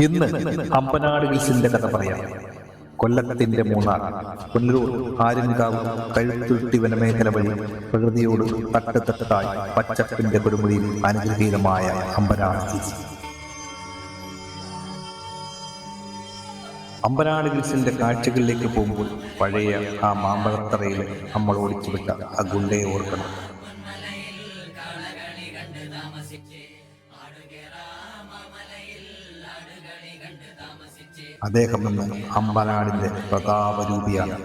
ഇന്ന് അമ്പനാട് ഹിൽസിന്റെ കഥ പറയാം. കൊല്ലത്തിന്റെ മൂന്നാർ, പുനലൂർ, ആര്യൻകാവ്, കഴുത്തുരുട്ടി വനമേഖല വഴി പ്രകൃതിയോട് തട്ടുതട്ടായി പച്ചപ്പിന്റെ കൊടുമുടിയിൽ അനുഗ്രഹീതമായ അമ്പനാട് ഹിൽസ്. അമ്പനാട് ഹിൽസിന്റെ കാഴ്ചകളിലേക്ക് പോകുമ്പോൾ പഴയ ആ മാമ്പഴത്തറയിൽ നമ്മൾ ഓടിച്ചുവിട്ട ആ ഗുണ്ടയെ ഓർക്കണം. അദ്ദേഹം ഇന്ന് അമ്പനാടിന്റെ പ്രതാപരൂപിയാണ്.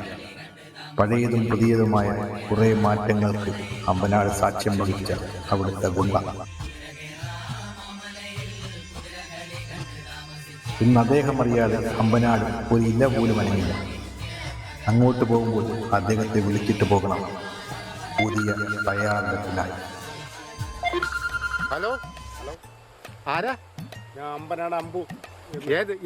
പഴയതും പുതിയതുമായ കുറെ മാറ്റങ്ങൾക്ക് അമ്പനാട് സാക്ഷ്യം വഹിച്ച അവിടുത്തെ ഗുണ്ട. ഇന്ന് അദ്ദേഹം അറിയാതെ അമ്പനാട് ഒരു ഇല പോലും അനങ്ങില്ല. അങ്ങോട്ട് പോകുമ്പോൾ അദ്ദേഹത്തെ വിളിച്ചിട്ട് പോകണം, പുതിയ തയ്യാറെടുപ്പിനായി. ഹലോ ഹലോ, ആരാ? ഞാൻ അമ്പനാട് അമ്പു.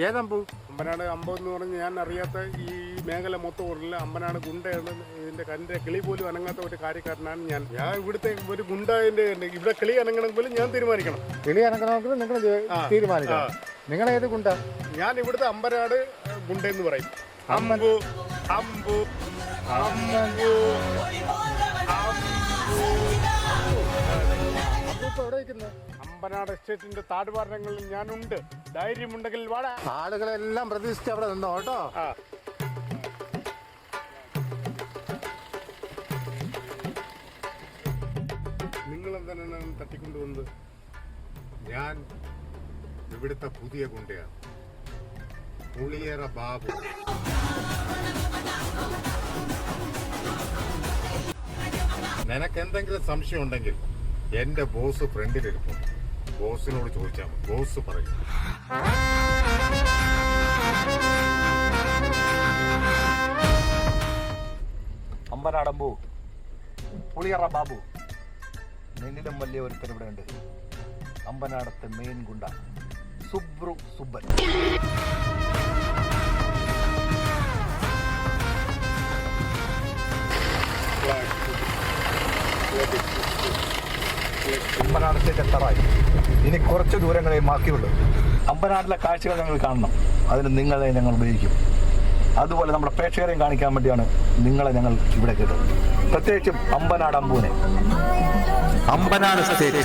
ഏതമ്പു? അമ്പനാട് അമ്പു എന്ന് പറഞ്ഞ് ഞാൻ അറിയാത്ത ഈ മേഖല മൊത്തം ഓടില്ല. അമ്പനാട് ഗുണ്ടയാണ്. ഇതിന്റെ കണ്ണിന്റെ കിളി പോലും അനങ്ങാത്ത ഒരു കാര്യക്കാരനാണ് ഞാൻ. ഇവിടുത്തെ ഒരു ഗുണ്ടന്റെ ഇവിടെ കിളി അനങ്ങണമെങ്കിൽ ഞാൻ തീരുമാനിക്കണം. കിളി അനങ്ങണമെങ്കിൽ നിങ്ങൾ തീരുമാനിക്കണം. നിങ്ങൾ ഏത് ഗുണ്ട? ഞാൻ ഇവിടുത്തെ അമ്പനാട് ഗുണ്ട എന്ന് പറയും. അമ്പു അമ്പു അമ്പു അമ്പനാട് എസ്റ്റേറ്റിന്റെ താഴ്വാരങ്ങളിൽ ഞാനുണ്ട്. ധൈര്യമുണ്ടെങ്കിൽ വാടാ. ആളുകളെല്ലാം പ്രതീക്ഷിച്ച് അവിടെ നിന്നോ കേട്ടോ. നിങ്ങളെന്താണ് തട്ടിക്കൊണ്ടുവന്നത്? ഞാൻ ഇവിടുത്തെ പുതിയ ഗുണ്ടയാണ്, പുളിയേറ ബാബു. നിനക്കെന്തെങ്കിലും സംശയം ഉണ്ടെങ്കിൽ എന്റെ ബോസ് ഫ്രണ്ടിലിരിപ്പുണ്ട്. ബോസിനോട് ചോദിച്ചാൽ ബോസ് പറയും. അമ്പനാടമ്പു, പുളിയറ ബാബു, നിന്നിലും വലിയ ഒരുത്തർ ഇവിടെ ഉണ്ട്. അമ്പനാടത്തെ മെയിൻ ഗുണ്ട സുബ്രു സുബ്ബൻ. അമ്പനാട് സ്റ്റേറ്റ് എത്താറായി. ഇനി കുറച്ച് ദൂരങ്ങളെ ബാക്കിയുള്ളൂ. അമ്പനാട്ടിലെ കാഴ്ചകൾ ഞങ്ങൾ കാണണം. അതിന് നിങ്ങളെ ഞങ്ങൾ ഉപയോഗിക്കും. അതുപോലെ നമ്മുടെ പ്രേക്ഷകരെയും കാണിക്കാൻ വേണ്ടിയാണ് നിങ്ങളെ ഞങ്ങൾ ഇവിടെ കേട്ടത്. പ്രത്യേകിച്ചും അമ്പനാട് അമ്പൂനെ. അമ്പനാട് സ്റ്റേറ്റ്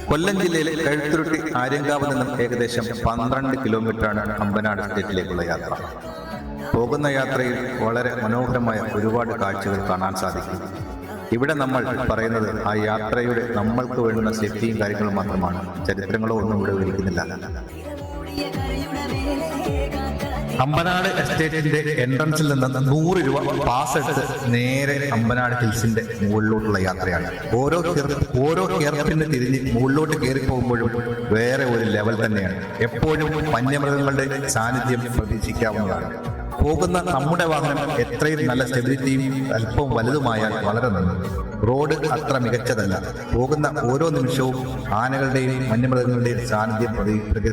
കൊല്ലം ജില്ലയിലെ കഴുത്തുരുട്ടി ആര്യങ്കാവ് നിന്നും ഏകദേശം 12 കിലോമീറ്ററാണ് അമ്പനാട് സ്റ്റേറ്റിലേക്കുള്ള യാത്ര. പോകുന്ന യാത്രയിൽ വളരെ മനോഹരമായ ഒരുപാട് കാഴ്ചകൾ കാണാൻ സാധിക്കും. ഇവിടെ നമ്മൾ പറയുന്നത് ആ യാത്രയുടെ നമ്മൾക്ക് വേണ്ടുന്ന സേഫ്റ്റിയും കാര്യങ്ങളും മാത്രമാണ്. ചരിത്രങ്ങളോ ഒന്നും ഇവിടെ വിവരിക്കുന്നില്ല. അമ്പനാട് എസ്റ്റേറ്റിന്റെ എൻട്രൻസിൽ നിന്ന് 100 രൂപ പാസ് എടുത്ത് നേരെ അമ്പനാട് ഹിൽസിന്റെ മുകളിലോട്ടുള്ള യാത്രയാണ്. ഓരോ കയർപ്പിന് തിരിഞ്ഞ് മുകളിലോട്ട് കയറി പോകുമ്പോഴും വേറെ ഒരു ലെവൽ തന്നെയാണ്. എപ്പോഴും വന്യമൃഗങ്ങളുടെ സാന്നിധ്യം പ്രതീക്ഷിക്കാവുന്നതാണ്. പോകുന്ന നമ്മുടെ വാഹനം എത്രയും നല്ല സ്റ്റെബിലിറ്റിയും അല്പം വലുതുമായാൽ വളരെ നന്ദി. റോഡ് അത്ര മികച്ചതല്ല. പോകുന്ന ഓരോ നിമിഷവും ആനകളുടെയും വന്യമൃഗങ്ങളുടെയും സാന്നിധ്യം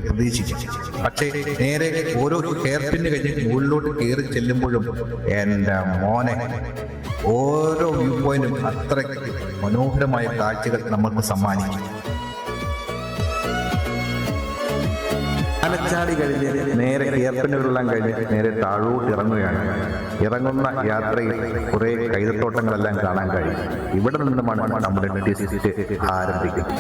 പ്രതീക്ഷിക്കും. പക്ഷേ നേരെ ഓരോ ഹെയർപിന് കഴിഞ്ഞ് മുകളിലോട്ട് കയറി ചെല്ലുമ്പോഴും എൻ്റെ മോനെ, ഓരോ വ്യൂ പോയിന്റും അത്രയ്ക്ക് മനോഹരമായ കാഴ്ചകൾ നമ്മൾക്ക് സമ്മാനിക്കും. ആലച്ചാടി കഴിഞ്ഞ് നേരെ ഹെയർപിന്നുകളെല്ലാം കഴിഞ്ഞ് നേരെ താഴോട്ട് ഇറങ്ങുകയാണ്. ഇറങ്ങുന്ന യാത്രയിൽ കുറെ കൈതത്തോട്ടങ്ങളെല്ലാം കാണാൻ കഴിയും. ഇവിടെ നിന്നുമാണ് നമ്മുടെ ആരംഭിക്കുന്നത്.